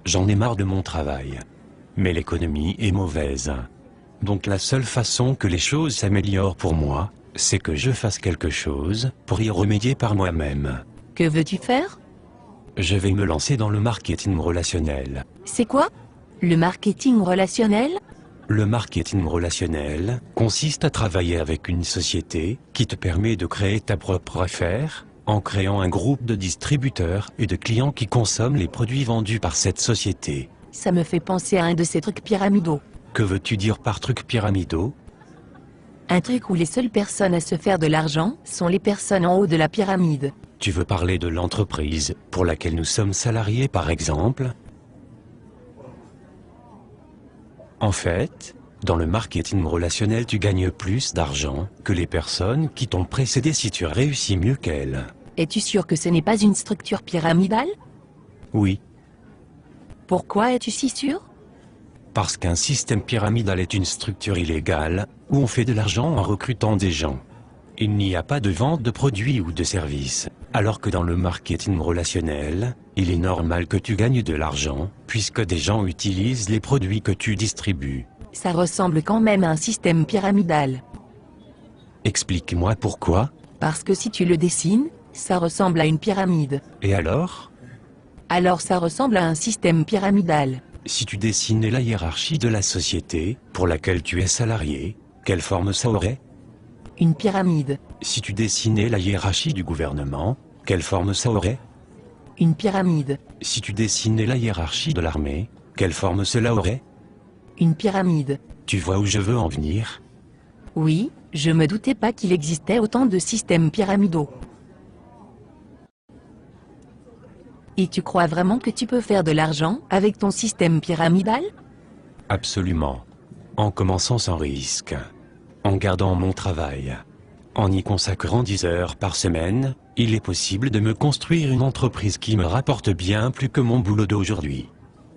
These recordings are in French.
J'en ai marre de mon travail. Mais l'économie est mauvaise. Donc la seule façon que les choses s'améliorent pour moi, c'est que je fasse quelque chose pour y remédier par moi-même. Que veux-tu faire? Je vais me lancer dans le marketing relationnel. C'est quoi? Le marketing relationnel? Le marketing relationnel consiste à travailler avec une société qui te permet de créer ta propre affaire, en créant un groupe de distributeurs et de clients qui consomment les produits vendus par cette société. Ça me fait penser à un de ces trucs pyramidaux. Que veux-tu dire par trucs pyramidaux? Un truc où les seules personnes à se faire de l'argent sont les personnes en haut de la pyramide. Tu veux parler de l'entreprise pour laquelle nous sommes salariés par exemple? En fait, dans le marketing relationnel tu gagnes plus d'argent que les personnes qui t'ont précédé si tu réussis mieux qu'elles. Es-tu sûr que ce n'est pas une structure pyramidale? Oui, Pourquoi es-tu si sûr? parce qu'un système pyramidal est une structure illégale où on fait de l'argent en recrutant des gens. Il n'y a pas de vente de produits ou de services, alors que dans le marketing relationnel, il est normal que tu gagnes de l'argent, puisque des gens utilisent les produits que tu distribues. Ça ressemble quand même à un système pyramidal. Explique-moi pourquoi, Parce que si tu le dessines, ça ressemble à une pyramide. et alors? Alors ça ressemble à un système pyramidal. Si tu dessinais la hiérarchie de la société, pour laquelle tu es salarié, quelle forme ça aurait? Une pyramide. Si tu dessinais la hiérarchie du gouvernement, quelle forme ça aurait? Une pyramide. Si tu dessinais la hiérarchie de l'armée, quelle forme cela aurait? Une pyramide. Tu vois où je veux en venir? Oui, je me doutais pas qu'il existait autant de systèmes pyramidaux. Et tu crois vraiment que tu peux faire de l'argent avec ton système pyramidal? Absolument. En commençant sans risque. En gardant mon travail. En y consacrant 10 heures par semaine, il est possible de me construire une entreprise qui me rapporte bien plus que mon boulot d'aujourd'hui.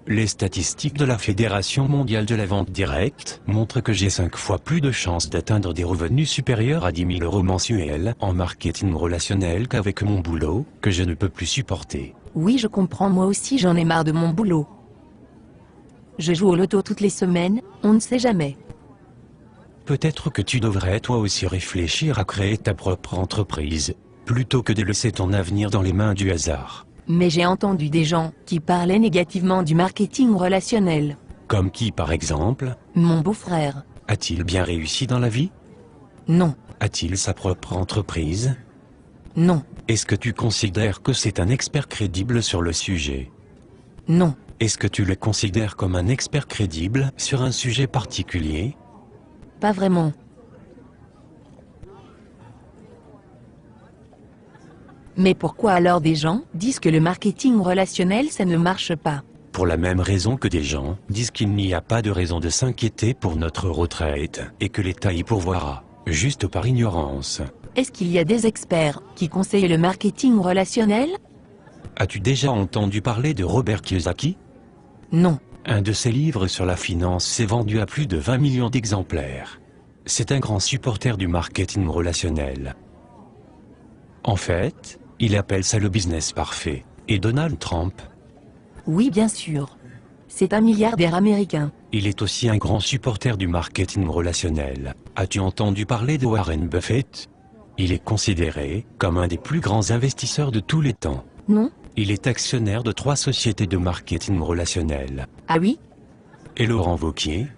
Les statistiques de la Fédération mondiale de la vente directe montrent que j'ai 5 fois plus de chances d'atteindre des revenus supérieurs à 10 000 euros mensuels en marketing relationnel qu'avec mon boulot, que je ne peux plus supporter. Oui, je comprends, moi aussi j'en ai marre de mon boulot. Je joue au loto toutes les semaines, on ne sait jamais. Peut-être que tu devrais toi aussi réfléchir à créer ta propre entreprise, plutôt que de laisser ton avenir dans les mains du hasard. Mais j'ai entendu des gens qui parlaient négativement du marketing relationnel. Comme qui par exemple? Mon beau-frère. A-t-il bien réussi dans la vie? Non, A-t-il sa propre entreprise? non, Est-ce que tu considères que c'est un expert crédible sur le sujet? non, Est-ce que tu le considères comme un expert crédible sur un sujet particulier? pas vraiment. Mais pourquoi alors des gens disent que le marketing relationnel ça ne marche pas? Pour la même raison que des gens disent qu'il n'y a pas de raison de s'inquiéter pour notre retraite et que l'État y pourvoira, juste par ignorance. Est-ce qu'il y a des experts qui conseillent le marketing relationnel? As-tu déjà entendu parler de Robert Kiyosaki? Non. Un de ses livres sur la finance s'est vendu à plus de 20 millions d'exemplaires. C'est un grand supporter du marketing relationnel. En fait, il appelle ça le business parfait. Et Donald Trump? Oui, bien sûr. C'est un milliardaire américain. Il est aussi un grand supporter du marketing relationnel. As-tu entendu parler de Warren Buffett? Il est considéré comme un des plus grands investisseurs de tous les temps. Non? Il est actionnaire de 3 sociétés de marketing relationnel. Ah oui? Et Laurent Wauquiez?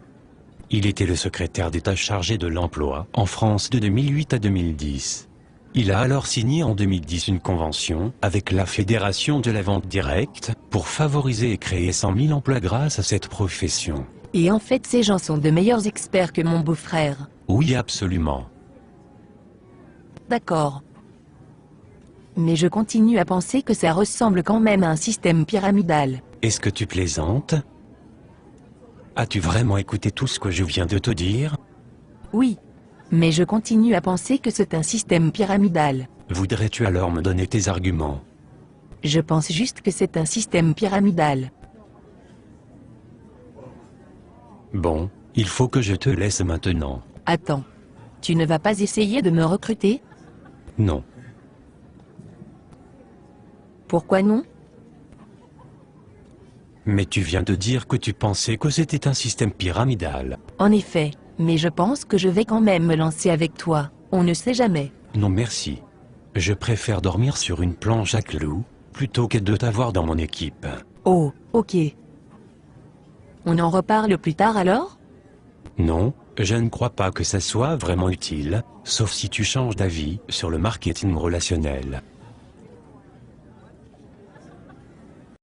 Il était le secrétaire d'État chargé de l'emploi en France de 2008 à 2010. Il a alors signé en 2010 une convention avec la Fédération de la vente directe pour favoriser et créer 100 000 emplois grâce à cette profession. Et en fait ces gens sont de meilleurs experts que mon beau-frère. Oui, absolument. D'accord. Mais je continue à penser que ça ressemble quand même à un système pyramidal. Est-ce que tu plaisantes? As-tu vraiment écouté tout ce que je viens de te dire? Oui. Mais je continue à penser que c'est un système pyramidal. Voudrais-tu alors me donner tes arguments? Je pense juste que c'est un système pyramidal. Bon, il faut que je te laisse maintenant. Attends. Tu ne vas pas essayer de me recruter? Non. Pourquoi non? Mais tu viens de dire que tu pensais que c'était un système pyramidal. En effet, mais je pense que je vais quand même me lancer avec toi. On ne sait jamais. Non merci. Je préfère dormir sur une planche à clous, plutôt que de t'avoir dans mon équipe. Oh, ok. On en reparle plus tard alors? Non, je ne crois pas que ça soit vraiment utile, sauf si tu changes d'avis sur le marketing relationnel.